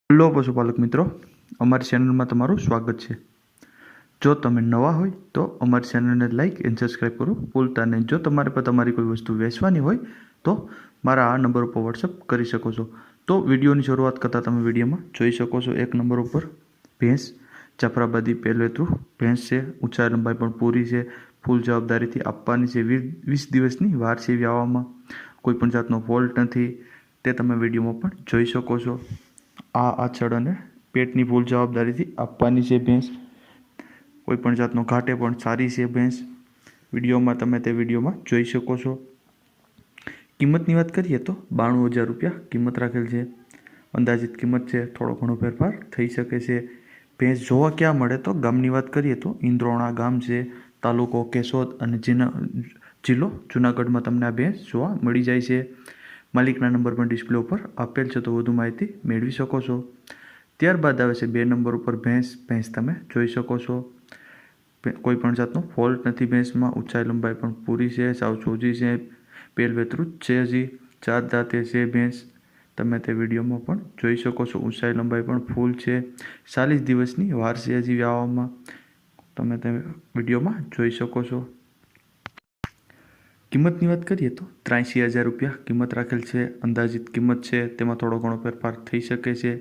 Hello પશુપાલક મિત્રો, અમારી ચેનલમાં તમારું સ્વાગત છે। જો તમે નવા હોય તો અમારી ચેનલને લાઇક એન્ડ સબસ્ક્રાઈબ કરો ભૂલતા નહીં। જો તમારે પર તમારી કોઈ વસ્તુ વેચવાની હોય તો મારા આ નંબર ઉપર વોટ્સઅપ કરી શકો છો। તો વિડીયોની શરૂઆત કરતાં તમે વિડીયોમાં જોઈ શકો છો। એક નંબર ઉપર ભેંસ જાફરાબાદી પહેલવેતરું ભેંસ છે। ઊંચાઈ લંબાઈ પણ પૂરી છે। ફૂલ જવાબદારીથી આપવાની છે। 20 દિવસની વાર છે વ્યાવામાં। કોઈ પણ જાતનો ફોલ્ટ નથી, તે તમે વિડીયોમાં પણ જોઈ શકો છો। આ આછળ અને પેટની ફૂલ જવાબદારીથી આપવાની છે ભેંસ। કોઈ પણ જાતનો ઘાટે પણ સારી છે ભેંસ। વિડીયોમાં તમે તે વિડીયોમાં જોઈ શકો છો। કિંમતની વાત કરીએ તો 92,000 રૂપિયા કિંમત રાખેલ છે। અંદાજિત કિંમત છે, થોડો ઘણો ફેરફાર થઈ શકે છે। ભેંસ જોવા ક્યાં મળે તો ગામની વાત કરીએ તો ઇન્દ્રોણા ગામ છે, તાલુકો કેશોદ અને જિલ્લો જુનાગઢમાં તમને આ ભેંસ જોવા મળી જાય છે। માલિકના નંબર પણ ડિસ્પ્લે ઉપર આપેલ છે, તો વધુ માહિતી મેળવી શકો છો। ત્યારબાદ આવે છે 2 નંબર ઉપર ભેંસ તમે જોઈ શકો છો। કોઈ પણ જાતનો ફોલ્ટ નથી ભેંસમાં। ઊંચાઈ લંબાઈ પણ પૂરી છે, સાવ ચોજી છે, પહેલવેતરું જ છે, હજી 4 દાંતે છે ભેંસ। તમે તે વિડીયોમાં પણ જોઈ શકો છો। ઊંચાઈ લંબાઈ પણ ફૂલ છે। 40 દિવસની વાર છે હજી વ્યાવામાં, તમે તે વિડીયોમાં જોઈ શકો છો। કિંમતની વાત કરીએ તો 83,000 રૂપિયા કિંમત રાખેલ છે। અંદાજિત કિંમત છે, તેમાં થોડો ઘણો ફેરફાર થઈ શકે છે।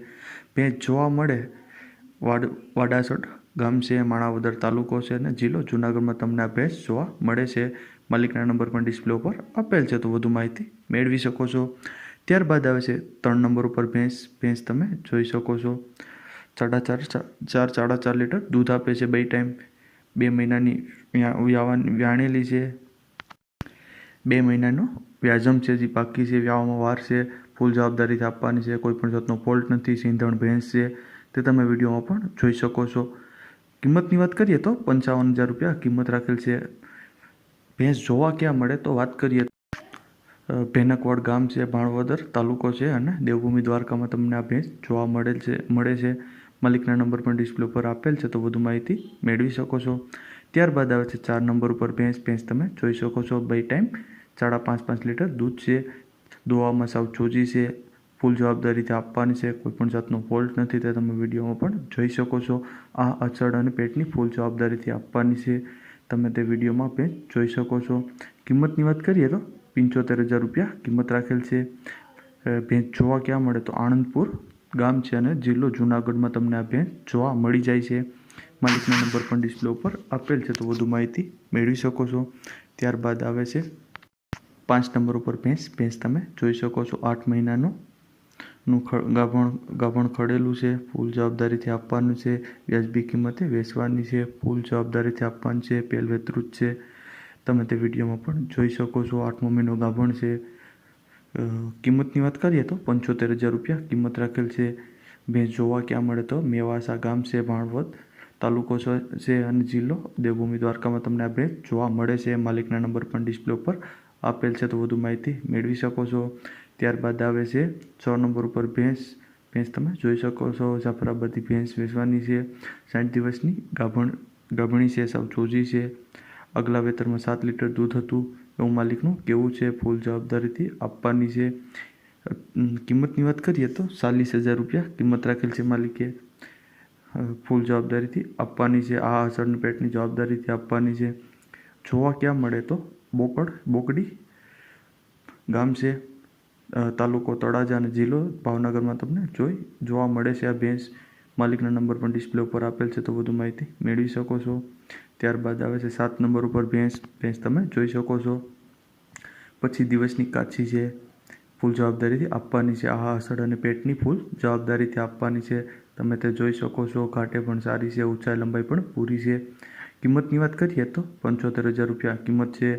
ભેંસ જોવા મળે વાડાસડ ગામ છે, માણાવદર તાલુકો છે અને જિલ્લો જુનાગઢમાં તમને આ ભેંસ જોવા મળે છે। માલિકના નંબર પણ ડિસ્પ્લે ઉપર આપેલ છે, તો વધુ માહિતી મેળવી શકો છો। ત્યારબાદ આવે છે 3 નંબર ઉપર ભેંસ તમે જોઈ શકો છો। 4.5 લીટર દૂધ આપે છે 2 ટાઈમ। 2 મહિનાની વ્યાણેલી છે। 2 મહિનાનો વ્યાજમ છે, હજી બાકી છે, વ્યાવામાં વાર છે। ફૂલ જવાબદારીથી આપવાની છે, કોઈ પણ જાતનો ફોલ્ટ નથી। સિંધણ ભેંસ છે, તે તમે વિડીયોમાં પણ જોઈ શકો છો। કિંમતની વાત કરીએ તો 55,000 રૂપિયા કિંમત રાખેલ છે। ભેંસ જોવા ક્યાં મળે તો વાત કરીએ ભેનકવાડ ગામ છે, ભાણવદર તાલુકો છે અને દેવભૂમિ દ્વારકામાં તમને આ ભેંસ જોવા મળે છે। માલિકના નંબર પણ ડિસ્પ્લે ઉપર આપેલ છે, તો વધુ માહિતી મેળવી શકો છો। ત્યારબાદ આવે છે 4 નંબર ઉપર ભેંસ તમે જોઈ શકો છો। 2 ટાઈમ 5.5 લીટર દૂધ છે। દોવામાં સાવ ચોજી છે, ફૂલ જવાબદારીથી આપવાની છે, કોઈ પણ જાતનો ફોલ્ટ નથી, તે તમે વિડીયોમાં પણ જોઈ શકો છો। આ અચળ અને પેટની ફૂલ જવાબદારીથી આપવાની છે, તમે તે વિડીયોમાં ભેંસ જોઈ શકો છો। કિંમતની વાત કરીએ તો 75,000 રૂપિયા કિંમત રાખેલ છે। ભેંસ જોવા ક્યાં મળે તો આણંદપુર ગામ છે અને જિલ્લો જુનાગઢમાં તમને આ ભેંસ જોવા મળી જાય છે। માલિકના નંબર પણ ડિસ્પ્લે ઉપર આપેલ છે, તો વધુ માહિતી મેળવી શકો છો। ત્યારબાદ આવે છે 5 નંબર ઉપર ભેંસ તમે જોઈ શકો છો। 8 મહિનાનું ગાભણ ખડેલું છે, ફૂલ જવાબદારીથી આપવાનું છે। વ્યાજબી કિંમતે વેચવાની છે, ફૂલ જવાબદારીથી આપવાની છે, પહેલવેતરું જ છે, તમે તે વિડીયોમાં પણ જોઈ શકો છો। 8મો મહિનો ગાભણ છે। કિંમતની વાત કરીએ તો 75,000 રૂપિયા કિંમત રાખેલ છે। ભેંસ જોવા ક્યાં મળે તો મેવાસા ગામ છે, ભાણવદ તાલુકો છે અને જિલ્લો દેવભૂમિ દ્વારકામાં તમને આ ભેંસ જોવા મળે છે। માલિકના નંબર પણ ડિસ્પ્લે ઉપર આપેલ છે, તો વધુ માહિતી મેળવી શકો છો। ત્યારબાદ આવે છે 6 નંબર ઉપર ભેંસ તમે જોઈ શકો છો। જાફરાબાદી ભેંસ વેચવાની છે। 60 દિવસની ગાભણી છે, સાવ ચોજી છે। અગલા વેતરમાં 7 લીટર દૂધ હતું એવું માલિકનું કહેવું છે। ફૂલ જવાબદારીથી આપવાની છે। કિંમતની વાત કરીએ તો 40,000 રૂપિયા કિંમત રાખેલ છે માલિકે। ફૂલ જવાબદારીથી આપવાની છે। આ અસરની પેટની જવાબદારીથી આપવાની છે। જોવા ક્યાં મળે તો બોકડી ગામ છે, તાલુકો તળાજા અને જિલ્લો ભાવનગરમાં તમને જોવા મળે છે આ ભેંસ। માલિકના નંબર પણ ડિસ્પ્લે ઉપર આપેલ છે, તો વધુ માહિતી મેળવી શકો છો। ત્યારબાદ આવે છે 7 નંબર ઉપર ભેંસ તમે જોઈ શકો છો। 25 દિવસની કાચી છે, ફૂલ જવાબદારીથી આપવાની છે। આ અસડ અને પેટની ફૂલ જવાબદારીથી આપવાની છે, તમે તે જોઈ શકો છો। ઘાટે પણ સારી છે, ઊંચાઈ લંબાઈ પણ પૂરી છે। કિંમતની વાત કરીએ તો 75,000 રૂપિયા કિંમત છે।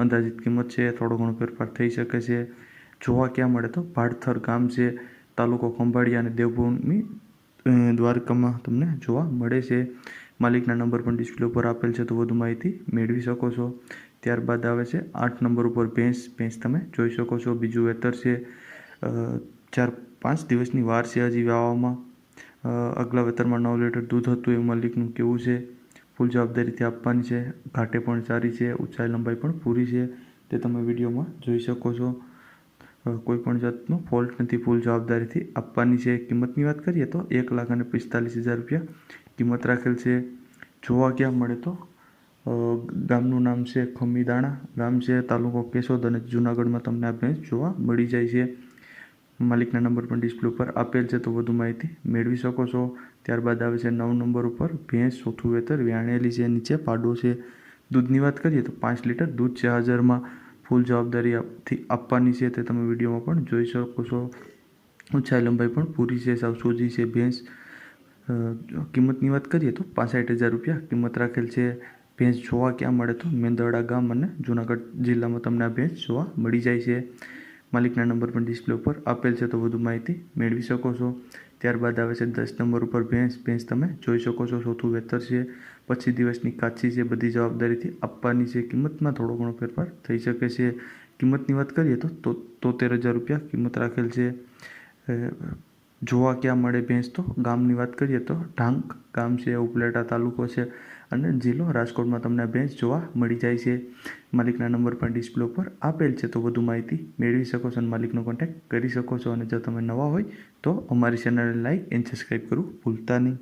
અંદાજિત કિંમત છે, થોડો ઘણો ફેરફાર થઈ શકે છે। જોવા ક્યાં મળે તો ભાડથર ગામ છે, તાલુકો ખંભાળિયા અને દેવભૂમિ દ્વારકામાં તમને જોવા મળે છે। માલિકના નંબર પણ ડિસ્પ્લે ઉપર આપેલ છે, તો વધુ માહિતી મેળવી શકો છો। ત્યારબાદ આવે છે 8 નંબર ઉપર ભેંસ તમે જોઈ શકો છો। બીજું વેતર છે, 4-5 દિવસની વાર છે હજી વ્યાવામાં। અગલા વેતરમાં 9 લીટર દૂધ હતું એવું માલિકનું કહેવું છે। ફૂલ જવાબદારીથી આપવાની છે, ઘાટે પણ સારી છે, ઊંચાઈ લંબાઈ પણ પૂરી છે, તે તમે વિડીયોમાં જોઈ શકો છો। કોઈ પણ જાતનો ફોલ્ટ નથી, ફૂલ જવાબદારીથી આપવાની છે. કિંમતની વાત કરીએ તો 1,45,000 રૂપિયા કિંમત રાખેલ છે. જોવા ક્યાં મળે તો ગામનું નામ છે ખમીદાણા ગામ છે, તાલુકો કેશોદ અને જૂનાગઢમાં તમને આ ભેંસ જોવા મળી જાય છે. માલિકના નંબર પણ ડિસ્પ્લે ઉપર આપેલ છે, તો વધુ માહિતી મેળવી શકો છો. ત્યારબાદ આવે છે 9 નંબર ઉપર ભેંસ ચોથું વેતર વ્યાણેલી છે, નીચે પાડો છે. દૂધની વાત કરીએ તો 5 લીટર દૂધ છે હાજરમાં. ફૂલ જવાબદારીથી આપવાની છે, તે તમે વિડીયોમાં પણ જોઈ શકો છો. ઊંચાઈ લંબાઈ પણ પૂરી છે, સાવ સોજી છે ભેંસ. કિંમતની વાત કરીએ તો 65,000 રૂપિયા કિંમત રાખેલ છે. ભેંસ જોવા ક્યાં મળે તો મેંદરડા ગામ અને જૂનાગઢ જિલ્લામાં તમને આ ભેંસ જોવા મળી જાય છે. માલિકના નંબર પણ ડિસ્પ્લે ઉપર આપેલ છે, તો વધુ માહિતી મેળવી શકો છો. ત્યારબાદ આવે છે 10 નંબર ઉપર ભેંસ તમે જોઈ શકો છો, ચોથું વેતર છે, 25 દિવસની કાચી છે, બધી જવાબદારીથી આપવાની છે. કિંમતમાં થોડો ઘણો ફેરફાર થઈ શકે છે. કિંમતની વાત કરીએ તો 73,000 રૂપિયા કિંમત રાખેલ છે. જોવા ક્યાં મળે ભેંસ તો ગામની વાત કરીએ તો ઢાંક ગામ છે, ઉપલેટા તાલુકો છે અને જિલ્લો રાજકોટમાં તમને આ ભેંસ જોવા મળી જાય છે. માલિકના નંબર પણ ડિસ્પ્લે ઉપર આપેલ છે, તો વધુ માહિતી મેળવી શકો છો અને માલિકનો કોન્ટેક્ટ કરી શકો છો. અને જો તમે નવા હોય તો અમારી ચેનલને લાઈક એન્ડ સબસ્ક્રાઈબ કરવું ભૂલતા નહીં.